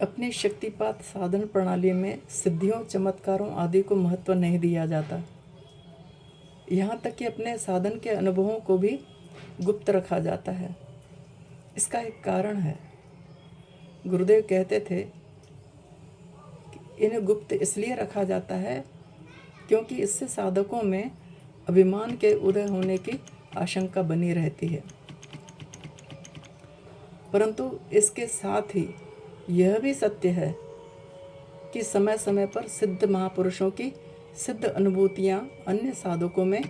अपनी शक्तिपात साधन प्रणाली में सिद्धियों, चमत्कारों आदि को महत्व नहीं दिया जाता। यहाँ तक कि अपने साधन के अनुभवों को भी गुप्त रखा जाता है। इसका एक कारण है। गुरुदेव कहते थे कि इन्हें गुप्त इसलिए रखा जाता है क्योंकि इससे साधकों में अभिमान के उदय होने की आशंका बनी रहती है। परंतु इसके साथ ही यह भी सत्य है कि समय समय पर सिद्ध महापुरुषों की सिद्ध अनुभूतियाँ अन्य साधकों में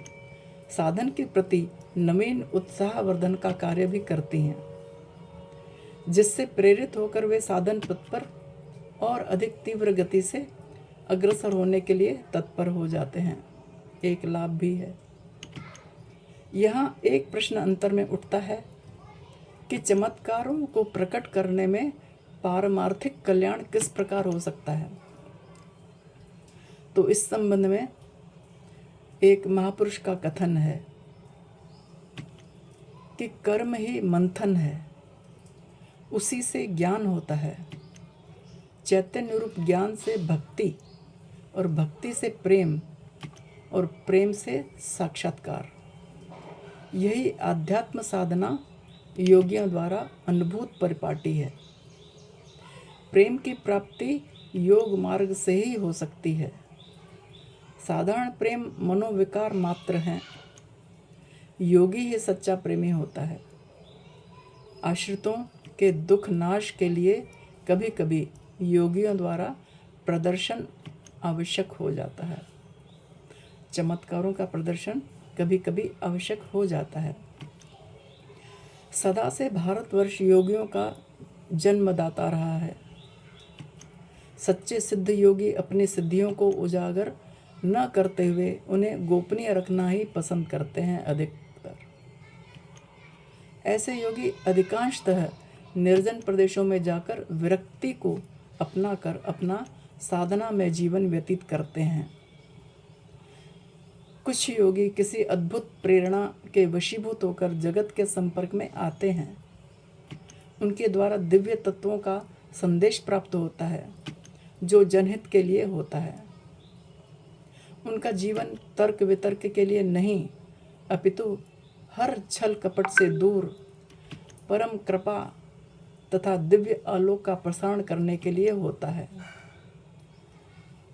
साधन के प्रति नवीन उत्साहवर्धन का कार्य भी करती हैं, जिससे प्रेरित होकर वे साधन पथ पर और अधिक तीव्र गति से अग्रसर होने के लिए तत्पर हो जाते हैं। एक लाभ भी है। यहाँ एक प्रश्न अंतर में उठता है कि चमत्कारों को प्रकट करने में पारमार्थिक कल्याण किस प्रकार हो सकता है। तो इस संबंध में एक महापुरुष का कथन है कि कर्म ही मंथन है, उसी से ज्ञान होता है। चैतन्य रूप ज्ञान से भक्ति और भक्ति से प्रेम और प्रेम से साक्षात्कार, यही आध्यात्म साधना योगियों द्वारा अनुभूत परिपाटी है। प्रेम की प्राप्ति योग मार्ग से ही हो सकती है। साधारण प्रेम मनोविकार मात्र हैं। योगी ही सच्चा प्रेमी होता है। आश्रितों के दुख नाश के लिए कभी कभी योगियों द्वारा प्रदर्शन आवश्यक हो जाता है। चमत्कारों का प्रदर्शन कभी कभी आवश्यक हो जाता है। सदा से भारतवर्ष योगियों का जन्मदाता रहा है। सच्चे सिद्ध योगी अपनी सिद्धियों को उजागर न करते हुए उन्हें गोपनीय रखना ही पसंद करते हैं अधिकतर। ऐसे योगी अधिकांशतः निर्जन प्रदेशों में जाकर विरक्ति को अपनाकर अपना साधना में जीवन व्यतीत करते हैं। कुछ योगी किसी अद्भुत प्रेरणा के वशीभूत होकर जगत के संपर्क में आते हैं। उनके द्वारा दिव्य तत्वों का संदेश प्राप्त होता है जो जनहित के लिए होता है। उनका जीवन तर्क वितर्क के लिए नहीं, अपितु हर छल कपट से दूर परम कृपा तथा दिव्य आलोक का प्रसारण करने के लिए होता है।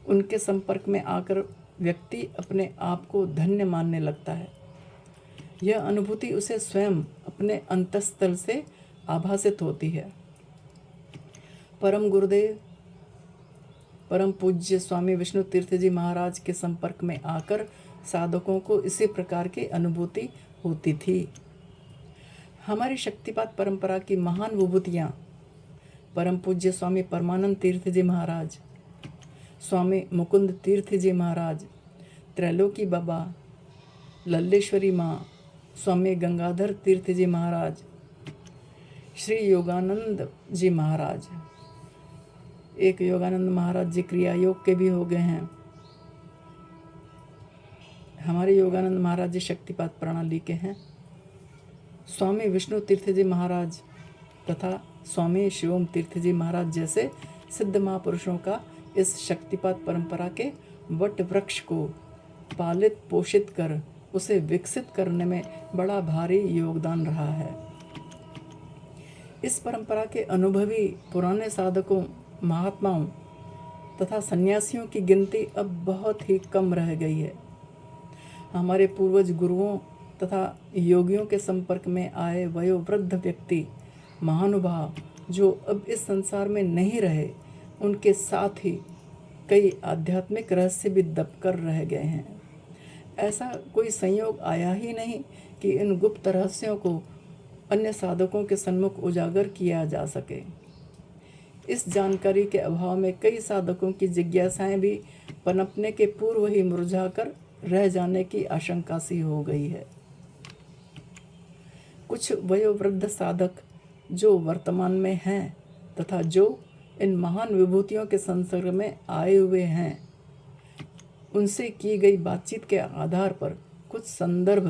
उनके संपर्क में आकर व्यक्ति अपने आप को धन्य मानने लगता है। यह अनुभूति उसे स्वयं अपने अंतःस्थल से आभासित होती है। परम गुरुदेव परम पूज्य स्वामी विष्णु तीर्थ जी महाराज के संपर्क में आकर साधकों को इसी प्रकार की अनुभूति होती थी। हमारी शक्तिपात परंपरा की महान विभूतियाँ परम पूज्य स्वामी परमानंद तीर्थ जी महाराज, स्वामी मुकुंद तीर्थ जी महाराज, त्रैलोकी बाबा, लल्लेश्वरी माँ, स्वामी गंगाधर तीर्थ जी महाराज, श्री योगानंद जी महाराज, एक योगानंद महाराज जी क्रिया योग के भी हो गए हैं। हमारे योगानंद महाराज जी शक्तिपात प्रणाली के हैं। स्वामी विष्णु तीर्थ जी महाराज तथा स्वामी शिवम तीर्थ जी महाराज जैसे सिद्ध महापुरुषों का इस शक्तिपात परंपरा के वट वृक्ष को पालित पोषित कर उसे विकसित करने में बड़ा भारी योगदान रहा है। इस परंपरा के अनुभवी पुराने साधकों, महात्माओं तथा सन्यासियों की गिनती अब बहुत ही कम रह गई है। हमारे पूर्वज गुरुओं तथा योगियों के संपर्क में आए वयोवृद्ध व्यक्ति, महानुभाव जो अब इस संसार में नहीं रहे, उनके साथ ही कई आध्यात्मिक रहस्य भी दबकर रह गए हैं। ऐसा कोई संयोग आया ही नहीं कि इन गुप्त रहस्यों को अन्य साधकों के सन्मुख उजागर किया जा सके। इस जानकारी के अभाव में कई साधकों की जिज्ञासाएं भी पनपने के पूर्व ही मुरझाकर रह जाने की आशंका सी हो गई है। कुछ वयोवृद्ध साधक जो वर्तमान में हैं तथा जो इन महान विभूतियों के संसर्ग में आए हुए हैं, उनसे की गई बातचीत के आधार पर कुछ संदर्भ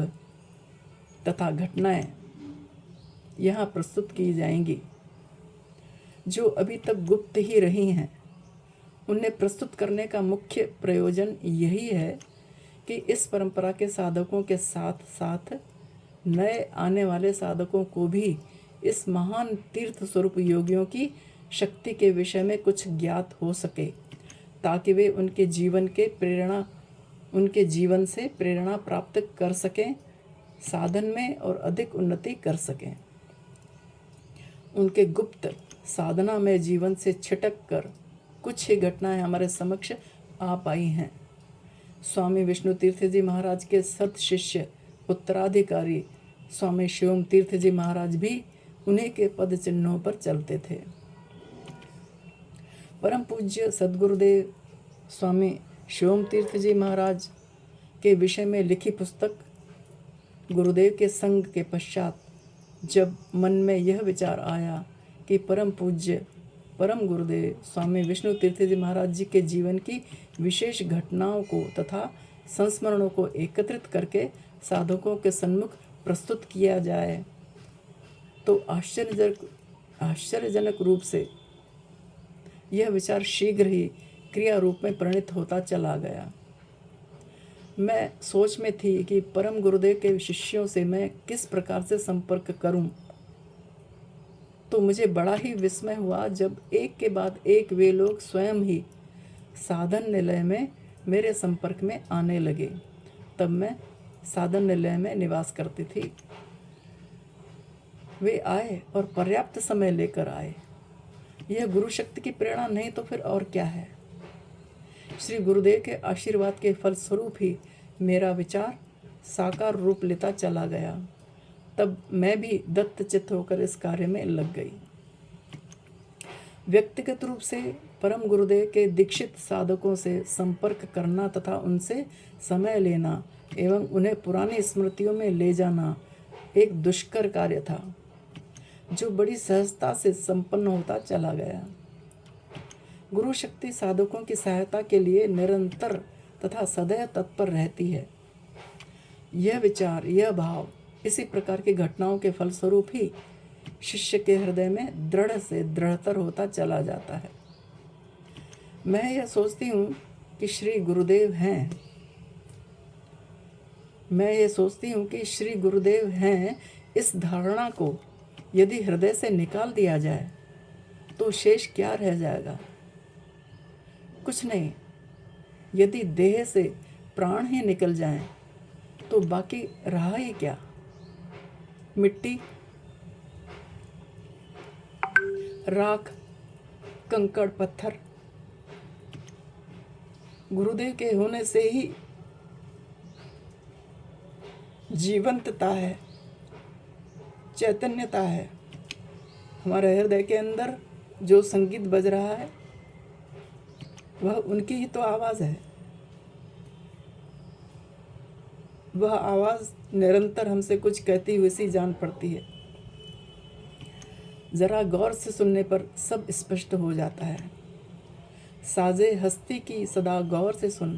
तथा घटनाएं यहाँ प्रस्तुत की जाएंगी। जो अभी तक गुप्त ही रही हैं, उन्हें प्रस्तुत करने का मुख्य प्रयोजन यही है कि इस परंपरा के साधकों के साथ साथ नए आने वाले साधकों को भी इस महान तीर्थ स्वरूप योगियों की शक्ति के विषय में कुछ ज्ञात हो सके, ताकि वे उनके जीवन से प्रेरणा प्राप्त कर सकें, साधन में और अधिक उन्नति कर सकें। उनके गुप्त साधना में जीवन से छिटक कर कुछ ही घटनाएं हमारे समक्ष आ पाई हैं। स्वामी विष्णु तीर्थ जी महाराज के सत शिष्य उत्तराधिकारी स्वामी शिवम तीर्थ जी महाराज भी उन्हीं के पद चिन्हों पर चलते थे। परम पूज्य सद्गुरुदेव स्वामी शिवम तीर्थ जी महाराज के विषय में लिखी पुस्तक गुरुदेव के संग के पश्चात जब मन में यह विचार आया कि परम पूज्य परम गुरुदेव स्वामी विष्णु तीर्थ जी महाराज जी के जीवन की विशेष घटनाओं को तथा संस्मरणों को एकत्रित करके साधकों के सम्मुख प्रस्तुत किया जाए, तो आश्चर्यजनक रूप से यह विचार शीघ्र ही क्रिया रूप में परिणत होता चला गया। मैं सोच में थी कि परम गुरुदेव के शिष्यों से मैं किस प्रकार से संपर्क करूं, तो मुझे बड़ा ही विस्मय हुआ जब एक के बाद एक वे लोग स्वयं ही साधन निलय में मेरे संपर्क में आने लगे। तब मैं साधन निलय में निवास करती थी। वे आए और पर्याप्त समय लेकर आए। यह गुरु शक्ति की प्रेरणा नहीं तो फिर और क्या है। श्री गुरुदेव के आशीर्वाद के फलस्वरूप ही मेरा विचार साकार रूप लेता चला गया। तब मैं भी दत्तचित्त होकर इस कार्य में लग गई। व्यक्तिगत रूप से परम गुरुदेव के दीक्षित साधकों से संपर्क करना तथा उनसे समय लेना एवं उन्हें पुरानी स्मृतियों में ले जाना एक दुष्कर कार्य था, जो बड़ी सहजता से संपन्न होता चला गया। गुरु शक्ति साधकों की सहायता के लिए निरंतर तथा सदैव तत्पर रहती है। यह विचार, यह भाव इसी प्रकार की घटनाओं के फलस्वरूप ही शिष्य के हृदय में दृढ़ से दृढ़तर होता चला जाता है। मैं यह सोचती हूँ कि श्री गुरुदेव हैं, इस धारणा को यदि हृदय से निकाल दिया जाए तो शेष क्या रह जाएगा? कुछ नहीं। यदि देह से प्राण ही निकल जाएं तो बाकी रहा ही क्या? मिट्टी, राख, कंकड़, पत्थर। गुरुदेव के होने से ही जीवंतता है, चैतन्यता है। हमारे हृदय के अंदर जो संगीत बज रहा है वह उनकी ही तो आवाज़ है। वह आवाज़ निरंतर हमसे कुछ कहती हुई सी जान पड़ती है। ज़रा गौर से सुनने पर सब स्पष्ट हो जाता है। साजे हस्ती की सदा गौर से सुन,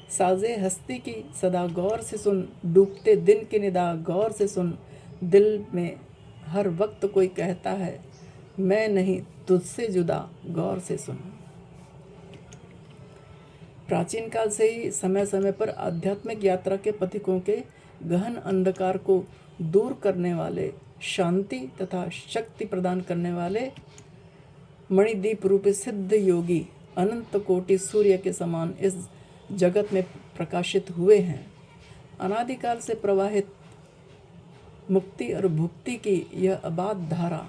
साजे हस्ती की सदा गौर से सुन, डूबते दिन की निदा गौर से सुन। दिल में हर वक्त कोई कहता है, मैं नहीं तुझसे जुदा, गौर से सुन। प्राचीन काल से ही समय समय पर आध्यात्मिक यात्रा के पथिकों के गहन अंधकार को दूर करने वाले, शांति तथा शक्ति प्रदान करने वाले मणिदीप रूपी सिद्ध योगी अनंत कोटि सूर्य के समान इस जगत में प्रकाशित हुए हैं। अनादिकाल से प्रवाहित मुक्ति और भुक्ति की यह अबाध धारा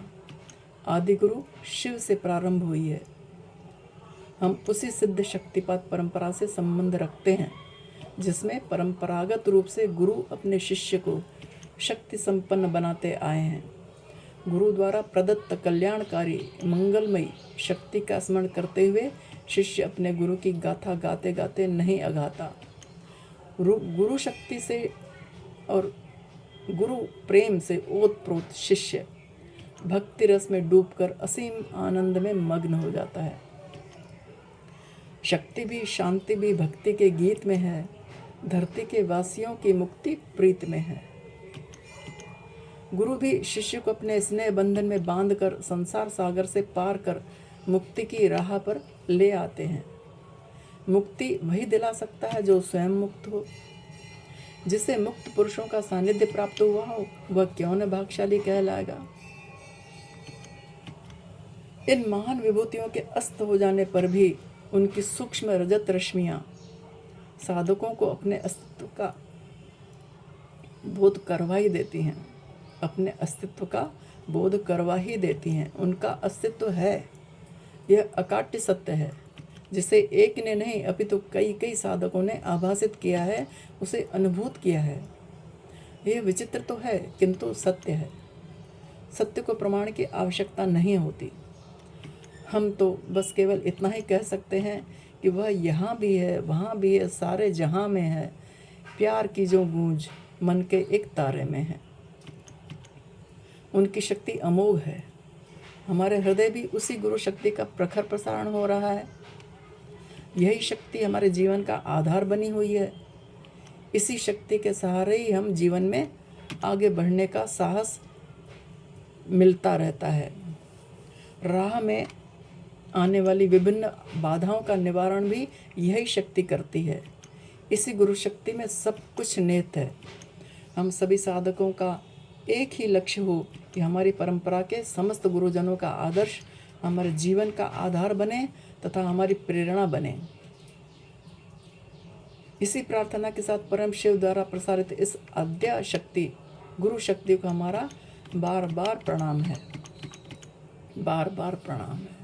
आदिगुरु शिव से प्रारंभ हुई है। हम उसी सिद्ध शक्तिपात परंपरा से संबंध रखते हैं, जिसमें परंपरागत रूप से गुरु अपने शिष्य को शक्ति संपन्न बनाते आए हैं। गुरु द्वारा प्रदत्त कल्याणकारी मंगलमयी शक्ति का स्मरण करते हुए शिष्य अपने गुरु की गाथा गाते गाते नहीं अघाता। गुरु शक्ति से और गुरु प्रेम से ओतप्रोत शिष्य भक्ति रस में डूबकर असीम आनंद में मग्न हो जाता है। शक्ति भी, शांति भी भक्ति के गीत में है। धरती के वासियों की मुक्ति प्रीत में है। गुरु भी शिष्य को अपने स्नेह बंधन में बांधकर संसार सागर से पार कर मुक्ति की राह पर ले आते हैं। मुक्ति वही दिला सकता है जो स्वयं मुक्त हो। जिसे मुक्त पुरुषों का सानिध्य प्राप्त हुआ हो वह क्यों न भाग्यशाली कहलाएगा। इन महान विभूतियों के अस्त हो जाने पर भी उनकी सूक्ष्म रजत रश्मियां साधकों को अपने अस्तित्व का बोध करवा ही देती हैं। अपने अस्तित्व का बोध करवा ही देती हैं। उनका अस्तित्व है, यह अकाट्य सत्य है, जिसे एक ने नहीं अपितु कई कई साधकों ने आभासित किया है, उसे अनुभूत किया है। यह विचित्र तो है किंतु सत्य है। सत्य को प्रमाण की आवश्यकता नहीं होती। हम तो बस केवल इतना ही कह सकते हैं कि वह यहाँ भी है, वहाँ भी है, सारे जहाँ में है। प्यार की जो गूंज मन के एक तारे में है। उनकी शक्ति अमोघ है। हमारे हृदय भी उसी गुरु शक्ति का प्रखर प्रसारण हो रहा है। यही शक्ति हमारे जीवन का आधार बनी हुई है। इसी शक्ति के सहारे ही हम जीवन में आगे बढ़ने का साहस मिलता रहता है। राह में आने वाली विभिन्न बाधाओं का निवारण भी यही शक्ति करती है। इसी गुरु शक्ति में सब कुछ निहित है। हम सभी साधकों का एक ही लक्ष्य हो कि हमारी परंपरा के समस्त गुरुजनों का आदर्श हमारे जीवन का आधार बने तथा हमारी प्रेरणा बने। इसी प्रार्थना के साथ परम शिव द्वारा प्रसारित इस अद्या शक्ति गुरु शक्ति को हमारा बार बार प्रणाम है। बार बार प्रणाम है।